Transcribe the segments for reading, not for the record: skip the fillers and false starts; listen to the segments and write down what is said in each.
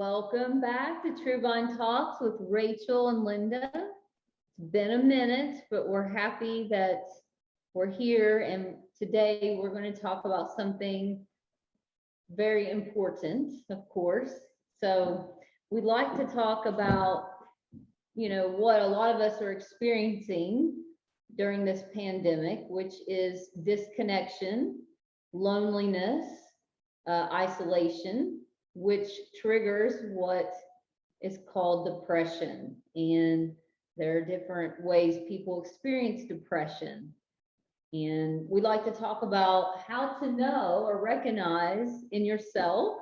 Welcome back to True Vine Talks with Rachel and Linda. It's been a minute, but we're happy that we're here. And today we're going to talk about something very important, of course. So we'd like to talk about, what a lot of us are experiencing during this pandemic, which is disconnection, loneliness, isolation, which triggers what is called depression. And there are different ways people experience depression. And we like to talk about how to know or recognize in yourself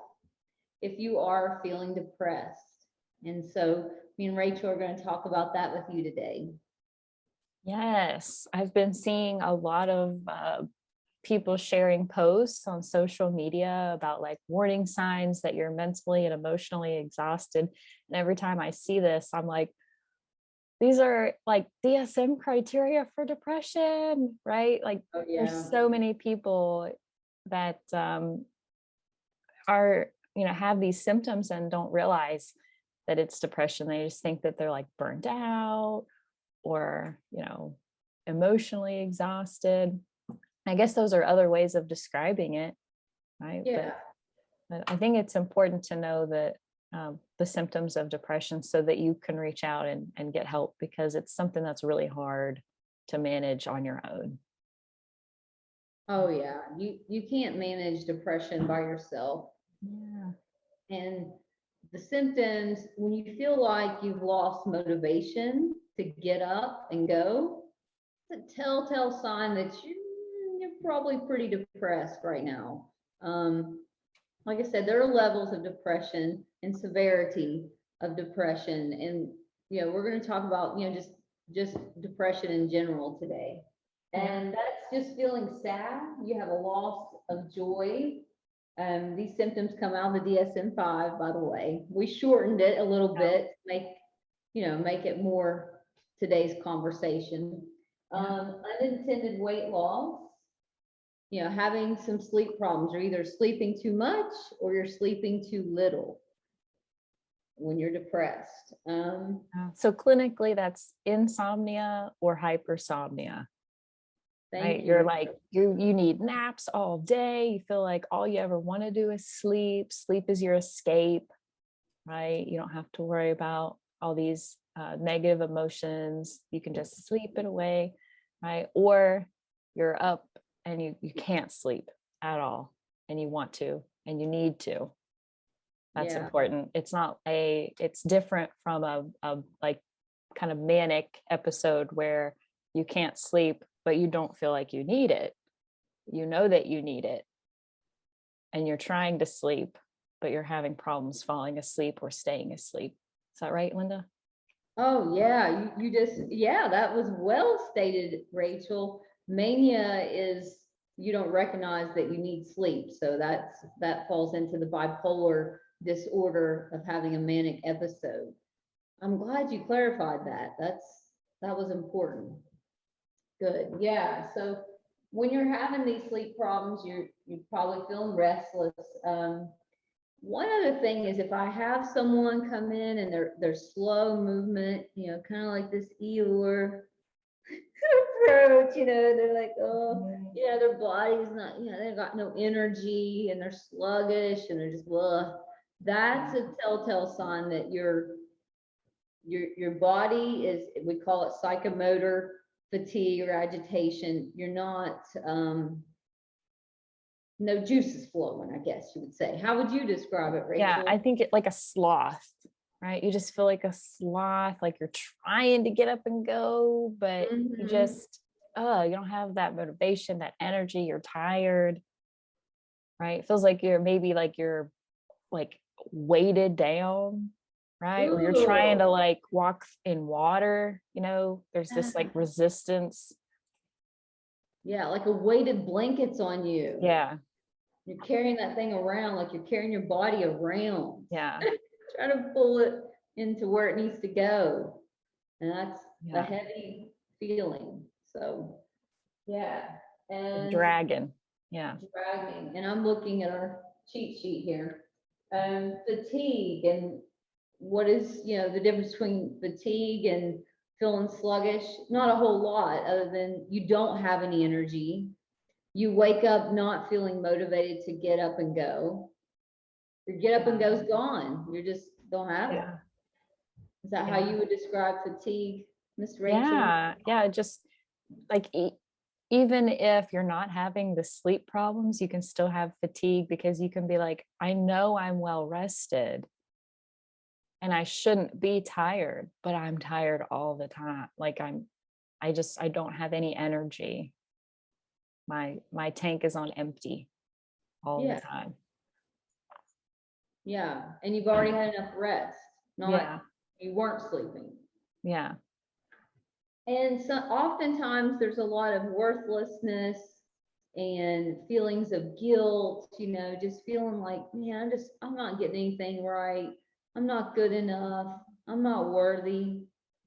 if you are feeling depressed. And so me and Rachel are going to talk about that with you today. Yes, I've been seeing a lot of people sharing posts on social media about like warning signs that you're mentally and emotionally exhausted. And every time I see this, I'm like, these are like DSM criteria for depression, right? Like there's so many people that are, have these symptoms and don't realize that it's depression. They just think that they're like burnt out or, emotionally exhausted. I guess those are other ways of describing it, right? Yeah. But I think it's important to know that the symptoms of depression so that you can reach out and get help, because it's something that's really hard to manage on your own. Oh yeah, you can't manage depression by yourself. Yeah. And the symptoms, when you feel like you've lost motivation to get up and go, it's a telltale sign that you're probably pretty depressed right now. Like I said, there are levels of depression and severity of depression, and we're going to talk about just depression in general today. And that's just feeling sad. You have a loss of joy. These symptoms come out of the DSM-5, by the way. We shortened it a little bit, make it more today's conversation. Unintended weight loss, having some sleep problems. You're either sleeping too much or you're sleeping too little when you're depressed. So clinically, that's insomnia or hypersomnia. Right? You're like, you need naps all day. You feel like all you ever want to do is sleep. Sleep is your escape, right? You don't have to worry about all these negative emotions. You can just sleep it away, right? Or you're up and you can't sleep at all, and you want to, and you need to. That's important. It's different from a like kind of manic episode where you can't sleep, but you don't feel like you need it. You know that you need it, and you're trying to sleep, but you're having problems falling asleep or staying asleep. Is that right, Linda? Oh yeah, that was well stated, Rachel. Mania is you don't recognize that you need sleep. So that falls into the bipolar disorder of having a manic episode. I'm glad you clarified that. That was important. Good. Yeah. So when you're having these sleep problems, you're probably feeling restless. One other thing is if I have someone come in and they're slow movement, kind of like this Eeyore approach, they're like, their body's not, they've got no energy and they're sluggish and they're just blah. That's a telltale sign that your body is, we call it psychomotor fatigue or agitation. You're not, no juices flowing, I guess you would say. How would you describe it, Rachel? Yeah, I think it like a sloth, right? You just feel like a sloth, like you're trying to get up and go, but you just, you don't have that motivation, that energy, you're tired, right? It feels like you're like weighted down, right? Or you're trying to like walk in water, there's this like resistance. Yeah, like a weighted blanket's on you. Yeah. You're carrying that thing around like you're carrying your body around. Yeah. Try to pull it into where it needs to go. And that's a heavy feeling. So, yeah. And dragging. Yeah. Dragging. And I'm looking at our cheat sheet here. Fatigue, and what is, the difference between fatigue and feeling sluggish? Not a whole lot, other than you don't have any energy. You wake up not feeling motivated to get up and go. Your get up and go's gone. You just don't have it. Is that how you would describe fatigue, Miss Rachel? Yeah, just like even if you're not having the sleep problems, you can still have fatigue, because you can be like, I know I'm well rested and I shouldn't be tired, but I'm tired all the time. Like I don't have any energy. My tank is on empty all the time. Yeah, and you've already had enough rest. You weren't sleeping. Yeah. And so oftentimes there's a lot of worthlessness and feelings of guilt, just feeling like, man, I'm not getting anything right. I'm not good enough. I'm not worthy.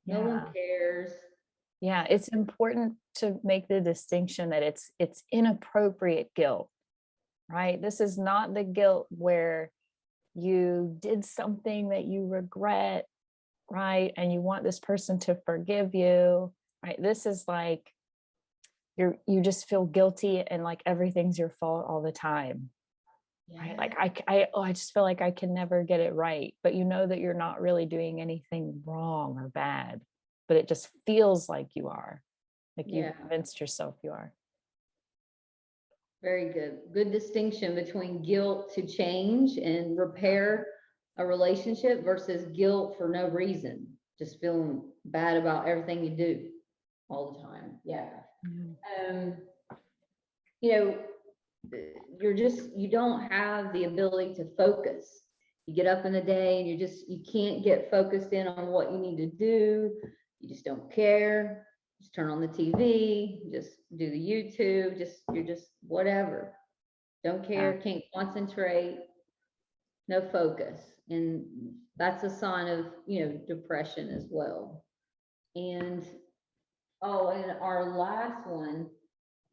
No one cares. Yeah, it's important to make the distinction that it's inappropriate guilt, right? This is not the guilt where you did something that you regret, right? And you want this person to forgive you, right? This is like you just feel guilty and like everything's your fault all the time. Right? Like I just feel like I can never get it right, but you know that you're not really doing anything wrong or bad, but it just feels like you are. Like you've convinced yourself you are. Very good. Good distinction between guilt to change and repair a relationship versus guilt for no reason, just feeling bad about everything you do all the time. You don't have the ability to focus. You get up in the day and you can't get focused in on what you need to do. You just don't care. Just turn on the TV, just do the YouTube, you're just whatever. Don't care, can't concentrate, no focus. And that's a sign of, depression as well. And our last one,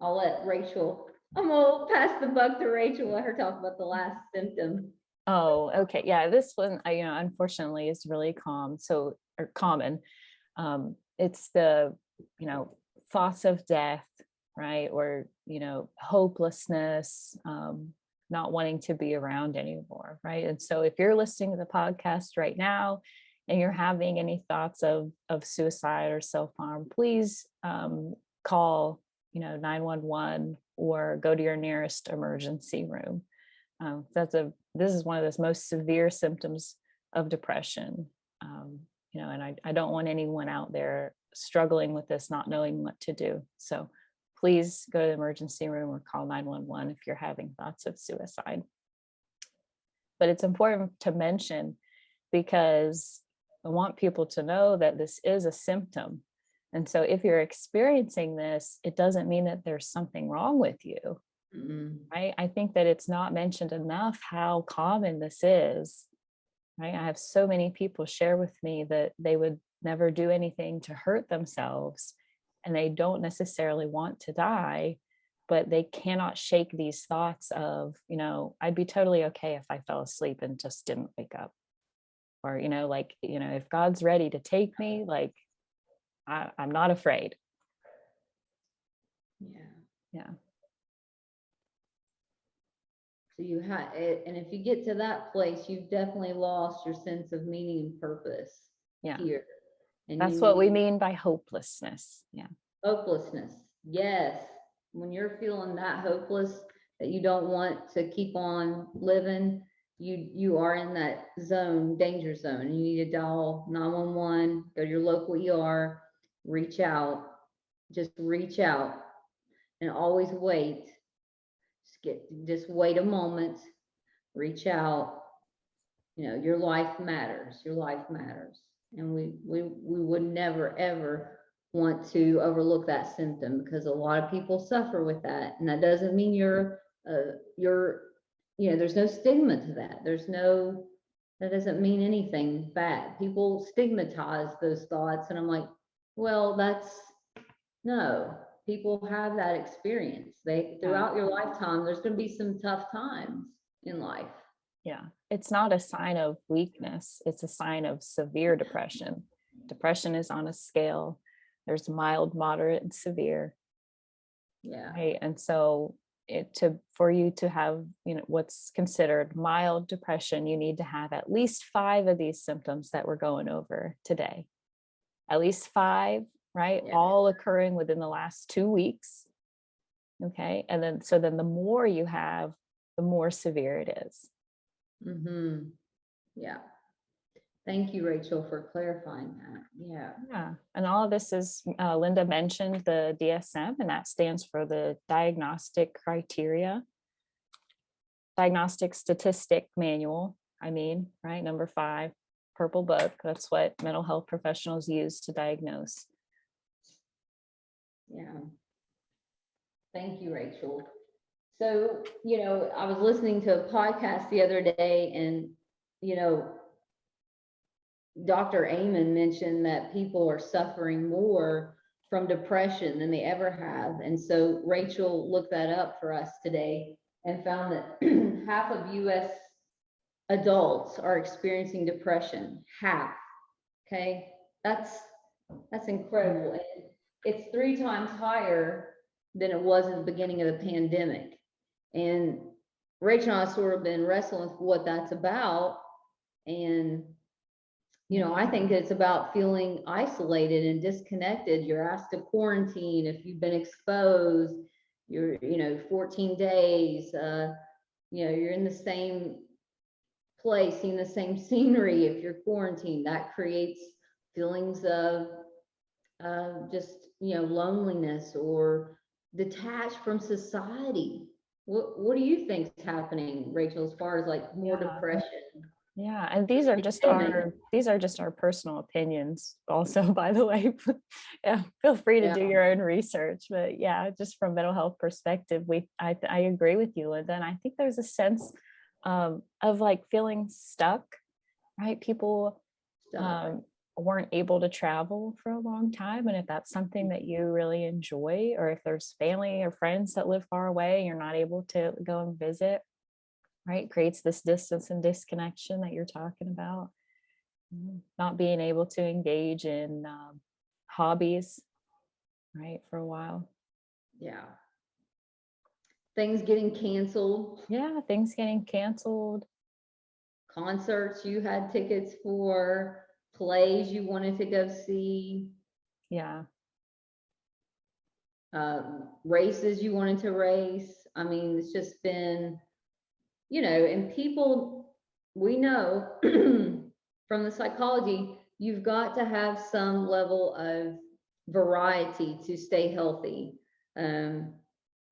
I'll let Rachel, I'm gonna pass the buck to Rachel, let her talk about the last symptom. Oh, okay. Yeah, this one, unfortunately is really common. It's the, thoughts of death, right? Or, hopelessness, not wanting to be around anymore, right? And so if you're listening to the podcast right now and you're having any thoughts of suicide or self-harm, please call, 911 or go to your nearest emergency room. This is one of the most severe symptoms of depression. And I don't want anyone out there struggling with this, not knowing what to do. So please go to the emergency room or call 911 if you're having thoughts of suicide. But it's important to mention, because I want people to know that this is a symptom. And so if you're experiencing this, it doesn't mean that there's something wrong with you. Right? I think that it's not mentioned enough how common this is. Right? I have so many people share with me that they would never do anything to hurt themselves, and they don't necessarily want to die, but they cannot shake these thoughts of, I'd be totally okay if I fell asleep and just didn't wake up. Or, if God's ready to take me, like, I'm not afraid. Yeah. So you have it, and if you get to that place, you've definitely lost your sense of meaning and purpose. Here. And that's what we mean by hopelessness. Hopelessness. Yes. When you're feeling that hopeless that you don't want to keep on living, you are in that danger zone, and you need to dial 911, go to your local ER, reach out, and always wait. Just wait a moment, reach out. Your life matters. And we would never ever want to overlook that symptom, because a lot of people suffer with that. And that doesn't mean there's no stigma to that. That doesn't mean anything bad. People stigmatize those thoughts, and I'm like, well, no, people have that experience. Throughout your lifetime, there's going to be some tough times in life. it's not a sign of weakness. It's a sign of severe depression. Depression is on a scale. There's mild, moderate, and severe. Yeah. Right. And so for you to have, what's considered mild depression, you need to have at least 5 of these symptoms that we're going over today. At least 5, right? Yeah. All occurring within the last 2 weeks. Okay. And then the more you have, the more severe it is. Mm-hmm. Yeah. Thank you, Rachel, for clarifying that. Yeah. Yeah. And all of this is, Linda mentioned the DSM, and that stands for the Diagnostic Statistic Manual. Right? Number 5, purple book. That's what mental health professionals use to diagnose. Yeah. Thank you, Rachel. So, I was listening to a podcast the other day, and, Dr. Amen mentioned that people are suffering more from depression than they ever have. And so Rachel looked that up for us today and found that half of US adults are experiencing depression. Half. Okay. That's incredible. And it's 3 times higher than it was at the beginning of the pandemic. And Rachel and I sort of been wrestling with what that's about. And I think it's about feeling isolated and disconnected. You're asked to quarantine if you've been exposed. You're, 14 days. You're in the same place, seeing the same scenery. If you're quarantined, that creates feelings of just, loneliness or detached from society. What do you think is happening, Rachel, as far as like more depression? Yeah, and these are just our personal opinions also, by the way. Yeah, feel free to do your own research. But yeah, just from mental health perspective, I agree with you, Linda. And I think there's a sense of like feeling stuck, right? People weren't able to travel for a long time. And if that's something that you really enjoy, or if there's family or friends that live far away, you're not able to go and visit, right? Creates this distance and disconnection that you're talking about. Not being able to engage in hobbies, right, for a while. Yeah. Things getting canceled. Yeah, things getting canceled. Concerts you had tickets for, plays you wanted to go see. Yeah. Races you wanted to race. It's just been, and people, we know from the psychology, you've got to have some level of variety to stay healthy.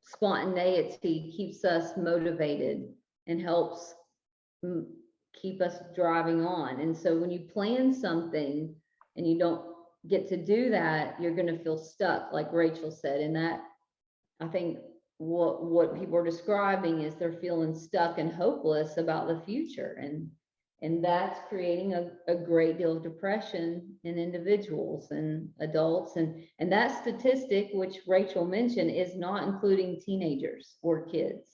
Spontaneity keeps us motivated and helps keep us driving on. And so when you plan something and you don't get to do that, you're going to feel stuck, like Rachel said. And that, I think, what people are describing is they're feeling stuck and hopeless about the future, and that's creating a great deal of depression in individuals and adults, and that statistic, which Rachel mentioned, is not including teenagers or kids.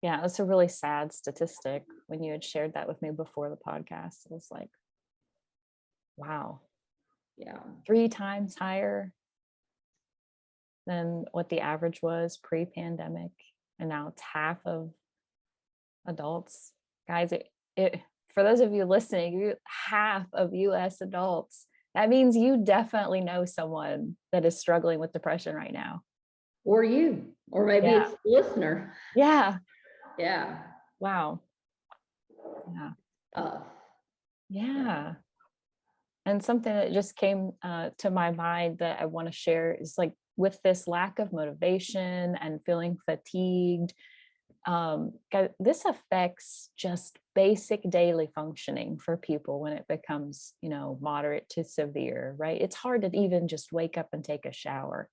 Yeah, it's a really sad statistic. When you had shared that with me before the podcast, it was like, wow. Yeah. 3 times higher than what the average was pre-pandemic, and now it's half of adults. Guys, it for those of you listening, half of US adults, that means you definitely know someone that is struggling with depression right now. Or you, or maybe it's the listener. Yeah. Wow. Yeah. Yeah. And something that just came to my mind that I want to share is like, with this lack of motivation and feeling fatigued, this affects just basic daily functioning for people when it becomes, moderate to severe, right? It's hard to even just wake up and take a shower.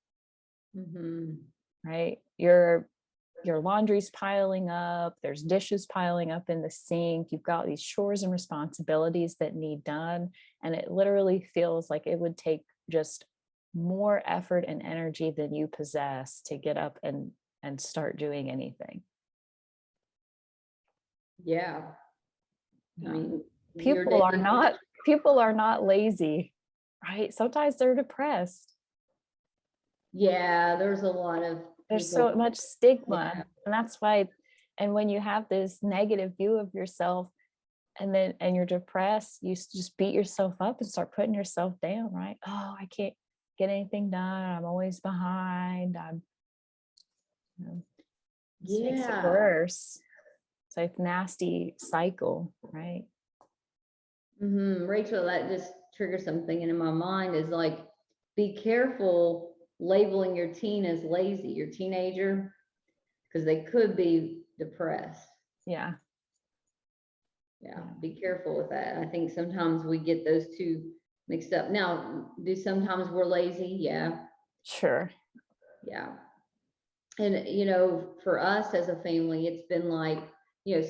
Right? Your laundry's piling up, there's dishes piling up in the sink, you've got these chores and responsibilities that need done, and it literally feels like it would take just more effort and energy than you possess to get up and start doing anything. Yeah. I mean, your people are daily not people are not lazy, right? Sometimes they're depressed. Yeah, there's a lot of There's so people. much stigma. Yeah. And that's why, and when you have this negative view of yourself and you're depressed, you just beat yourself up and start putting yourself down, right? Oh, I can't get anything done. I'm always behind. This makes it Yeah. worse. So it's a nasty cycle, right? Rachel, that just triggers something in my mind is like, be careful labeling your teen as lazy, your teenager, because they could be depressed. Yeah. Yeah, be careful with that. I think sometimes we get those two mixed up. Now, do sometimes we're lazy? Yeah. Sure. Yeah. And, for us as a family, it's been like,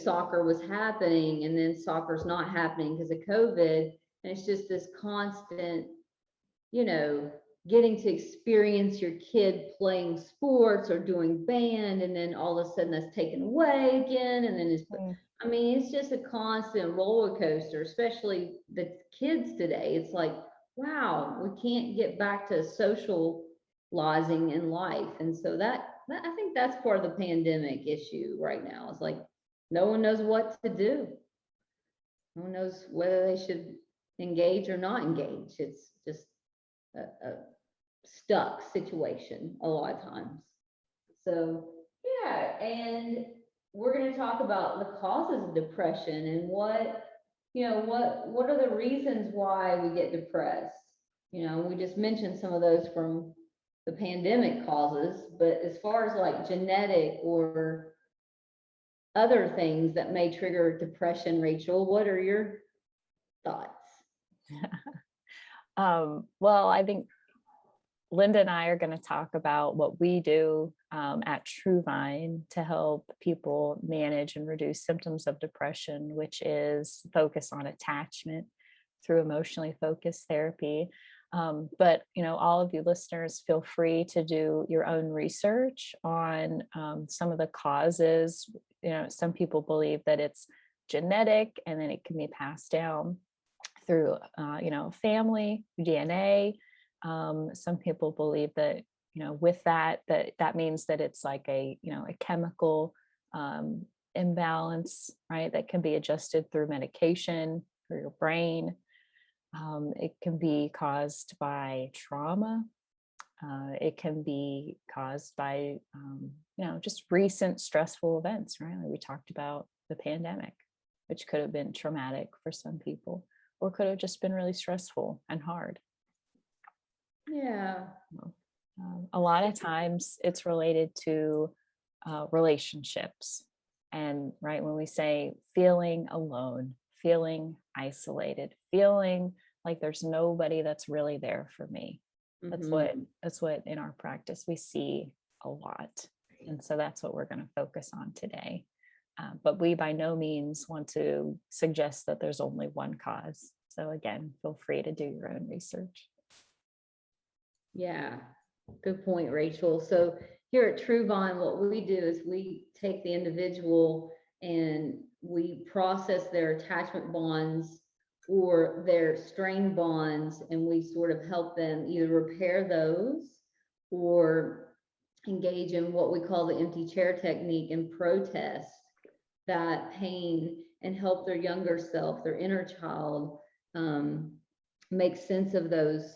soccer was happening and then soccer's not happening because of COVID. And it's just this constant, you know, getting to experience your kid playing sports or doing band, and then all of a sudden that's taken away again. And then I mean, it's just a constant roller coaster, especially the kids today. It's like, wow, we can't get back to socializing in life. And so that I think that's part of the pandemic issue right now. It's like no one knows what to do. No one knows whether they should engage or not engage. It's just a stuck situation a lot of times. So yeah, and we're going to talk about the causes of depression and what are the reasons why we get depressed. We just mentioned some of those from the pandemic causes, but as far as like genetic or other things that may trigger depression, Rachel, what are your thoughts? Well, I think Linda and I are going to talk about what we do at TrueVine to help people manage and reduce symptoms of depression, which is focus on attachment through emotionally focused therapy. But all of you listeners, feel free to do your own research on some of the causes. Some people believe that it's genetic and then it can be passed down through family, DNA. Some people believe that with that means that it's like a chemical imbalance, right, that can be adjusted through medication for your brain. It can be caused by trauma. It can be caused by just recent stressful events, right? Like we talked about the pandemic, which could have been traumatic for some people, or could have just been really stressful and hard. Yeah. A lot of times it's related to relationships. And right, when we say feeling alone, feeling isolated, feeling like there's nobody that's really there for me. That's what in our practice we see a lot. And so that's what we're going to focus on today. But we by no means want to suggest that there's only one cause. So again, feel free to do your own research. Yeah, good point, Rachel. So here at TrueVine, what we do is we take the individual and we process their attachment bonds or their strain bonds, and we sort of help them either repair those or engage in what we call the empty chair technique and protest that pain and help their younger self, their inner child, make sense of those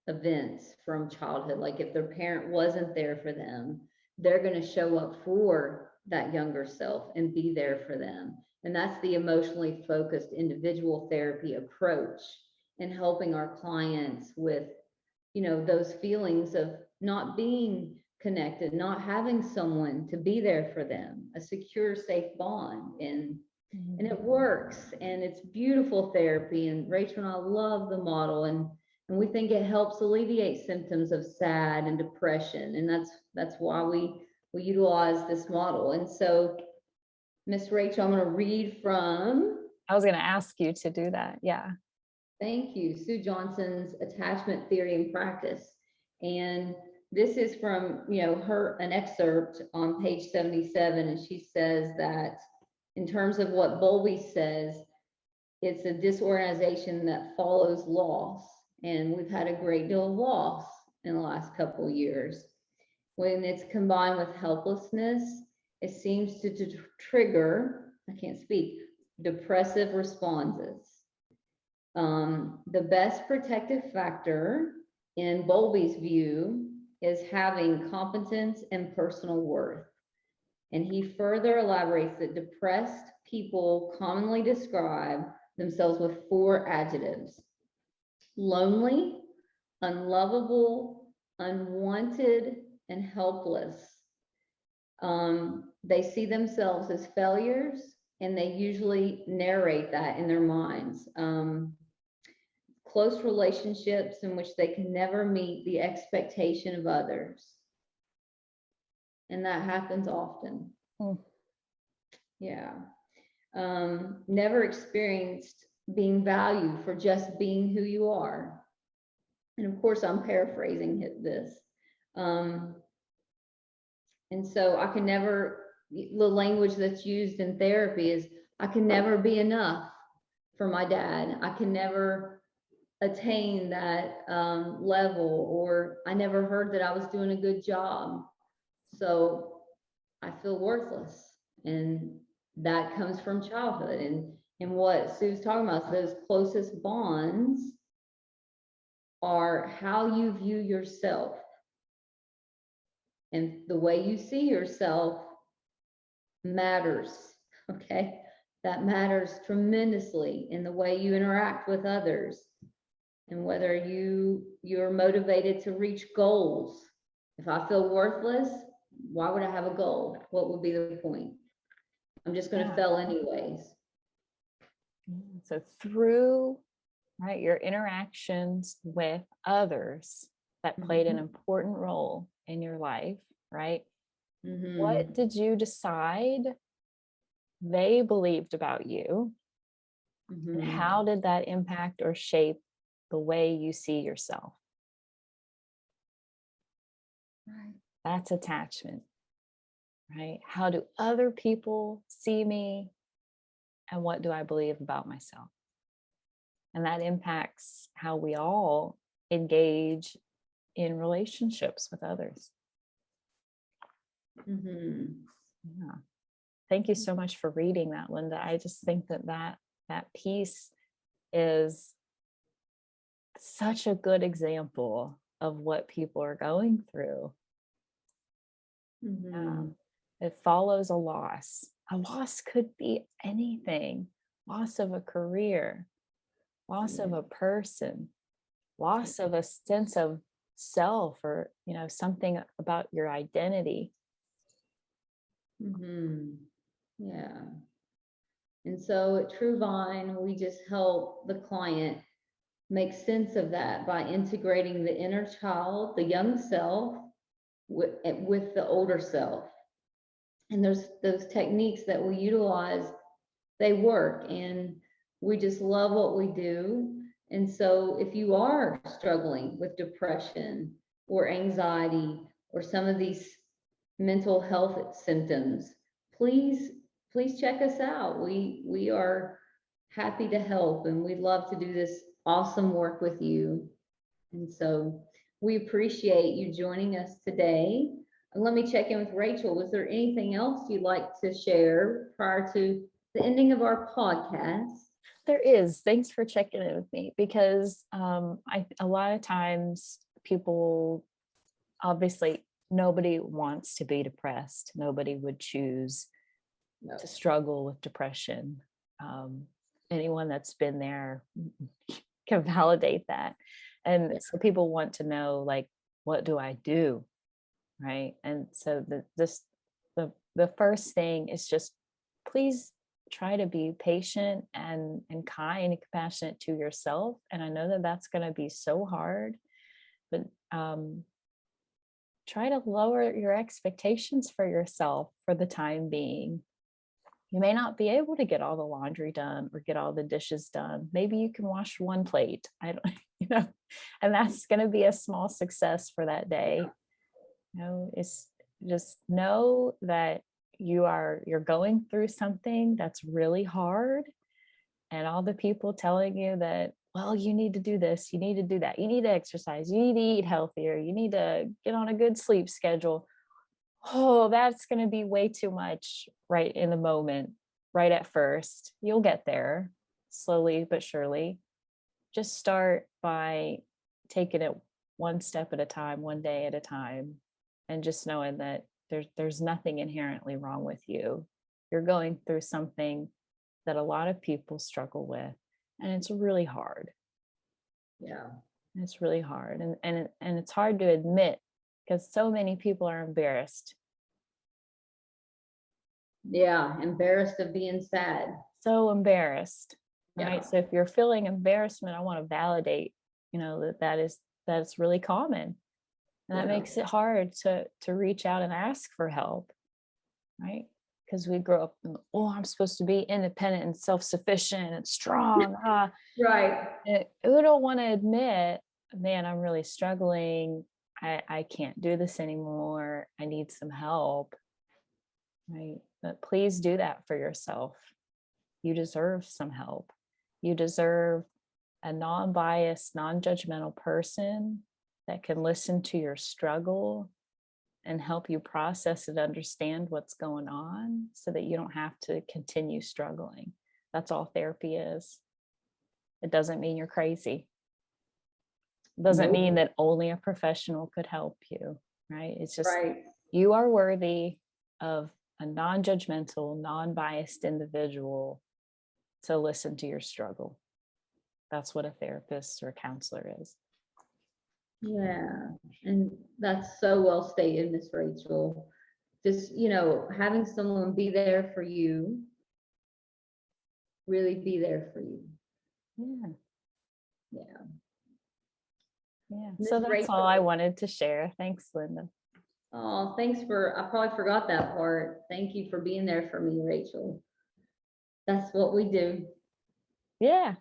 events from childhood. Like if their parent wasn't there for them, they're going to show up for that younger self and be there for them. And that's the emotionally focused individual therapy approach, and helping our clients with those feelings of not being connected, not having someone to be there for them, a secure, safe bond. And it works, and it's beautiful therapy. And Rachel and I love the model, and we think it helps alleviate symptoms of SAD and depression. And that's why we utilize this model. And so, Miss Rachel, I'm going to read from. I was going to ask you to do that. Yeah. Thank you. Sue Johnson's Attachment Theory and Practice. And this is from, an excerpt on page 77. And she says that in terms of what Bowlby says, it's a disorganization that follows loss. And we've had a great deal of loss in the last couple of years. When it's combined with helplessness, it seems to trigger, I can't speak, depressive responses. The best protective factor in Bowlby's view is having competence and personal worth. And he further elaborates that depressed people commonly describe themselves with 4 adjectives: lonely, unlovable, unwanted, and helpless. They see themselves as failures, and they usually narrate that in their minds. Close relationships in which they can never meet the expectation of others. And that happens often. Yeah. Never experienced being valued for just being who you are. And of course, I'm paraphrasing this. And so I can never, the language that's used in therapy is, I can never be enough for my dad. I can never attain that level, or I never heard that I was doing a good job. So I feel worthless. And that comes from childhood. And what Sue's talking about, those closest bonds are how you view yourself. And the way you see yourself matters, okay? That matters tremendously in the way you interact with others, and whether you're motivated to reach goals. If I feel worthless, why would I have a goal? What would be the point? I'm just going to fail anyways. So through, right, your interactions with others that played an important role in your life, right? What did you decide they believed about you? And how did that impact or shape the way you see yourself? Right. That's attachment, right? How do other people see me? And what do I believe about myself? And that impacts how we all engage in relationships with others. Yeah. Thank you so much for reading that, Linda. I just think that piece is such a good example of what people are going through. It follows a loss. A loss could be anything: loss of a career, loss of a person, loss of a sense of self, or something about your identity. Yeah. And so at True Vine, we just help the client make sense of that by integrating the inner child, the young self, with the older self. And those techniques that we utilize, they work, and we just love what we do. And so if you are struggling with depression or anxiety or some of these mental health symptoms, please check us out. We are happy to help, and we'd love to do this awesome work with you. And so we appreciate you joining us today. And let me check in with Rachel. Was there anything else you'd like to share prior to the ending of our podcast? There is. Thanks for checking in with me, because a lot of times people, obviously, nobody wants to be depressed. Nobody would choose to struggle with depression. Anyone that's been there can validate that. And so people want to know, like, what do I do? Right. And so the first thing is just, please try to be patient and kind and compassionate to yourself. And I know that that's going to be so hard, but try to lower your expectations for yourself for the time being. You may not be able to get all the laundry done or get all the dishes done. Maybe you can wash one plate. And that's going to be a small success for that day. It's just know that you're going through something that's really hard, and all the people telling you that, well, you need to do this, you need to do that, you need to exercise, you need to eat healthier, you need to get on a good sleep schedule. Oh, that's going to be way too much right in the moment, right at first. You'll get there slowly but surely. Just start by taking it one step at a time, one day at a time, and just knowing that there's nothing inherently wrong with you. You're going through something that a lot of people struggle with, and it's really hard. Yeah. It's really hard, and it's hard to admit because so many people are embarrassed. Yeah, embarrassed of being sad. So embarrassed, Yeah. right? So if you're feeling embarrassment, I want to validate, that's really common. And that makes it hard to reach out and ask for help, right? Because we grow up, I'm supposed to be independent and self-sufficient and strong. Right. We don't want to admit, man, I'm really struggling. I can't do this anymore. I need some help, right? But please do that for yourself. You deserve some help. You deserve a non-biased, non-judgmental person that can listen to your struggle and help you process and understand what's going on so that you don't have to continue struggling. That's all therapy is. It doesn't mean you're crazy. It doesn't mean that only a professional could help you, right? It's just you are worthy of a non-judgmental, non-biased individual to listen to your struggle. That's what a therapist or a counselor is. Yeah, and that's so well stated, Miss Rachel. Just, having someone be there for you, really be there for you. Yeah. So that's Rachel, all I wanted to share. Thanks, Linda. Oh, I probably forgot that part. Thank you for being there for me, Rachel. That's what we do. Yeah.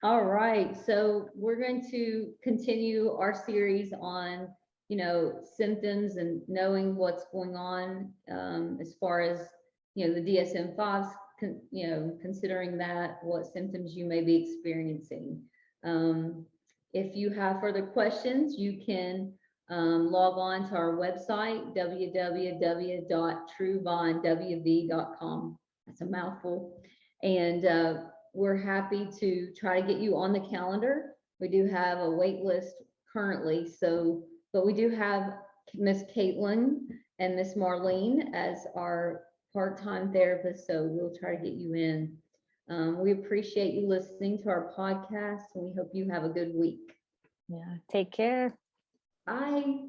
All right, so we're going to continue our series on, symptoms and knowing what's going on as far as, the DSM-5s, considering that, what symptoms you may be experiencing. If you have further questions, you can log on to our website, www.truebondwv.com. That's a mouthful. And we're happy to try to get you on the calendar. We do have a wait list currently, but we do have Miss Caitlin and Miss Marlene as our part-time therapists, so we'll try to get you in. We appreciate you listening to our podcast, and we hope you have a good week. Yeah, take care. Bye.